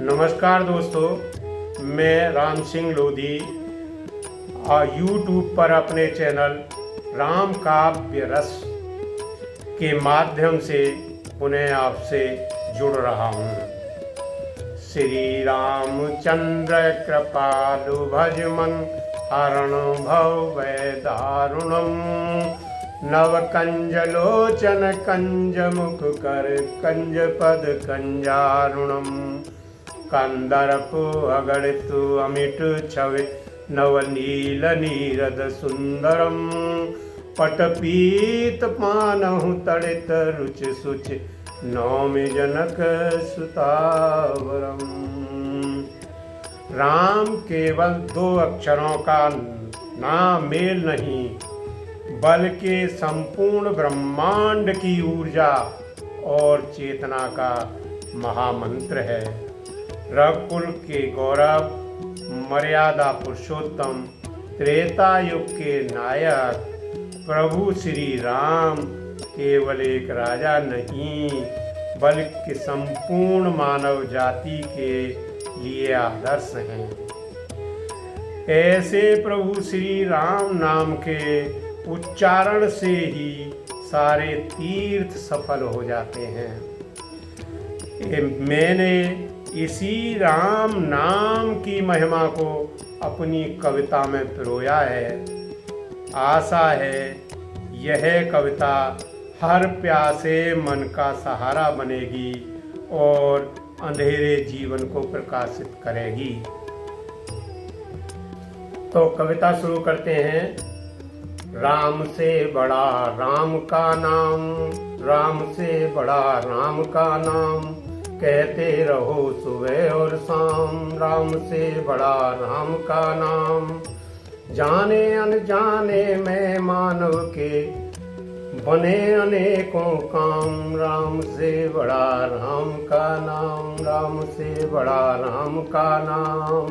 नमस्कार दोस्तों, मैं राम सिंह लोधी यूट्यूब पर अपने चैनल राम काव्य रस के माध्यम से पुनः आपसे जुड़ रहा हूँ। श्री रामचंद्र कृपालु भज मन हरण भव वै दारुणम नव कंज लोचन कंज मुख कर कंज पद कंजारुणम कंदर्प अगणित अमिट छवि नवनील नीरद सुंदरम पटपीत पानहु तड़ित रुचि सुचि नौमि जनक सुतावरम। राम केवल 2 अक्षरों का नाम मेल नहीं, बल्कि संपूर्ण ब्रह्मांड की ऊर्जा और चेतना का महामंत्र है। रघुकुल के गौरव, मर्यादा पुरुषोत्तम, त्रेता युग के नायक प्रभु श्री राम केवल एक राजा नहीं, बल्कि संपूर्ण मानव जाति के लिए आदर्श हैं। ऐसे प्रभु श्री राम नाम के उच्चारण से ही सारे तीर्थ सफल हो जाते हैं। मैंने इसी राम नाम की महिमा को अपनी कविता में पिरोया है। आशा है यह कविता हर प्यासे मन का सहारा बनेगी और अंधेरे जीवन को प्रकाशित करेगी। तो कविता शुरू करते हैं। राम से बड़ा राम का नाम, राम से बड़ा राम का नाम, कहते रहो सुबह और शाम, राम से बड़ा राम का नाम। जाने अनजाने में मानव के बने अनेकों काम, राम से बड़ा राम का नाम, राम से बड़ा राम का नाम।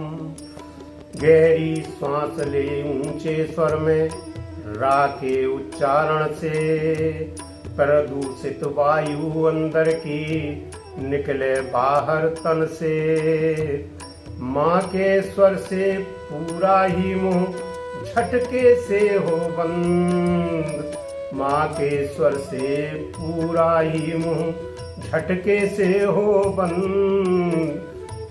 गहरी सांस ले ऊंचे स्वर में राखे उच्चारण से, प्रदूषित वायु अंदर की निकले बाहर तन से। माँ के स्वर से पूरा ही मुंह झटके से हो बंद, माँ के स्वर से पूरा ही मुंह झटके से हो बंद।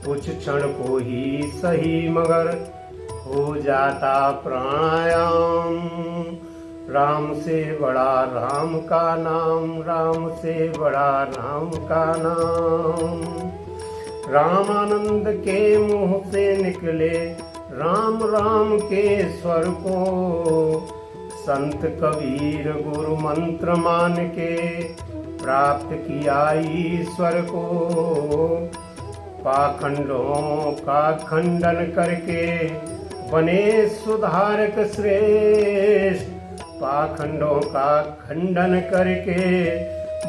कुछ क्षण को ही सही मगर हो जाता प्राणायाम, राम से बड़ा राम का नाम, राम से बड़ा राम का नाम। रामानंद के मुंह से निकले राम राम के स्वर को, संत कबीर गुरु मंत्र मान के प्राप्त किया ईश्वर को। पाखंडों का खंडन करके बने सुधारक श्रेष्ठ, पाखंडों का खंडन करके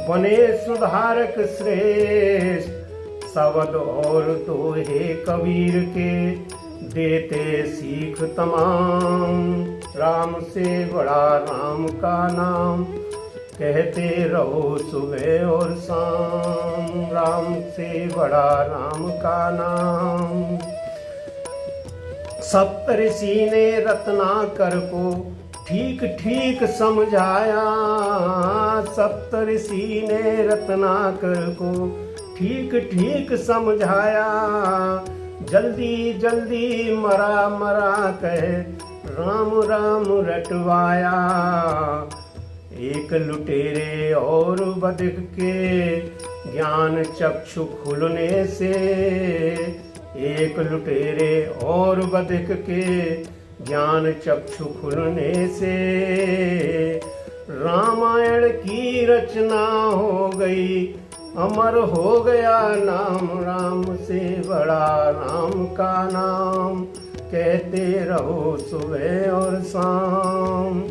बने सुधारक श्रेष्ठ। शब्द और दोहे कबीर के देते सीख तमाम, राम से बड़ा राम का नाम, कहते रहो सुबह और शाम, राम से बड़ा राम का नाम। सप्तऋषि ने रत्नाकर को ठीक ठीक समझाया, सप्तऋषि ने रत्नाकर को ठीक ठीक समझाया। जल्दी जल्दी मरा मरा कह राम राम रटवाया। एक लुटेरे और बधिक के ज्ञान चक्षु खुलने से, एक लुटेरे और बधिक के ज्ञान चक्षु खुलने से। रामायण की रचना हो गई, अमर हो गया नाम, राम से बड़ा राम का नाम, कहते रहो सुबह और शाम।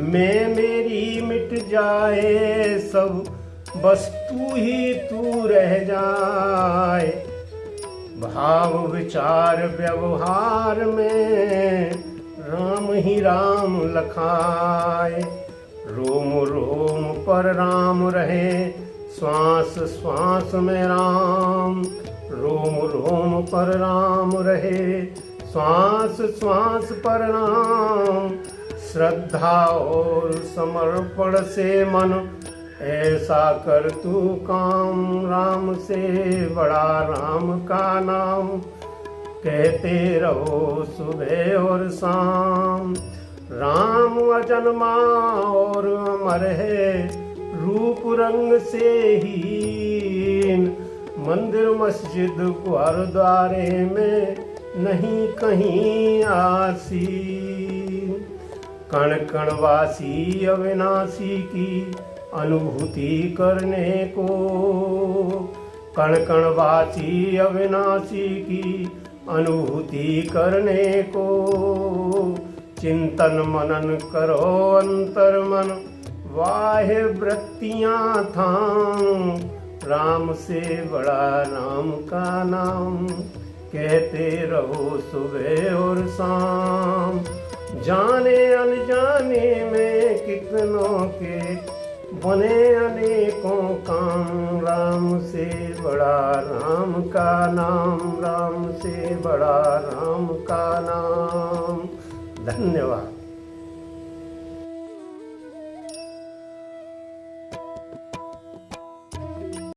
मैं मेरी मिट जाए सब, बस तू ही तू रह जाए। भाव विचार व्यवहार में राम ही राम लखाए। रोम रोम पर राम रहे, श्वास श्वास में राम, रोम रोम पर राम रहे, श्वास श्वास पर राम। श्रद्धा और समर्पण से मन ऐसा कर तू काम, राम से बड़ा राम का नाम कहते रहो सुबह और शाम। राम अजन्मा और अमर है, रूप रंग से हीन, मंदिर मस्जिद गुरुद्वारे में नहीं कहीं आसीन। कण कण वासी अविनाशी की अनुभूति करने को, कण कण वासी अविनाशी की अनुभूति करने को। चिंतन मनन करो अंतर मन, वाहे वृत्तियां थाम, राम से बड़ा राम का नाम कहते रहो सुबह और शाम। जाने अनजाने में कितनों के बने अनेकों काम, राम से बड़ा राम का नाम, राम से बड़ा राम का नाम। धन्यवाद।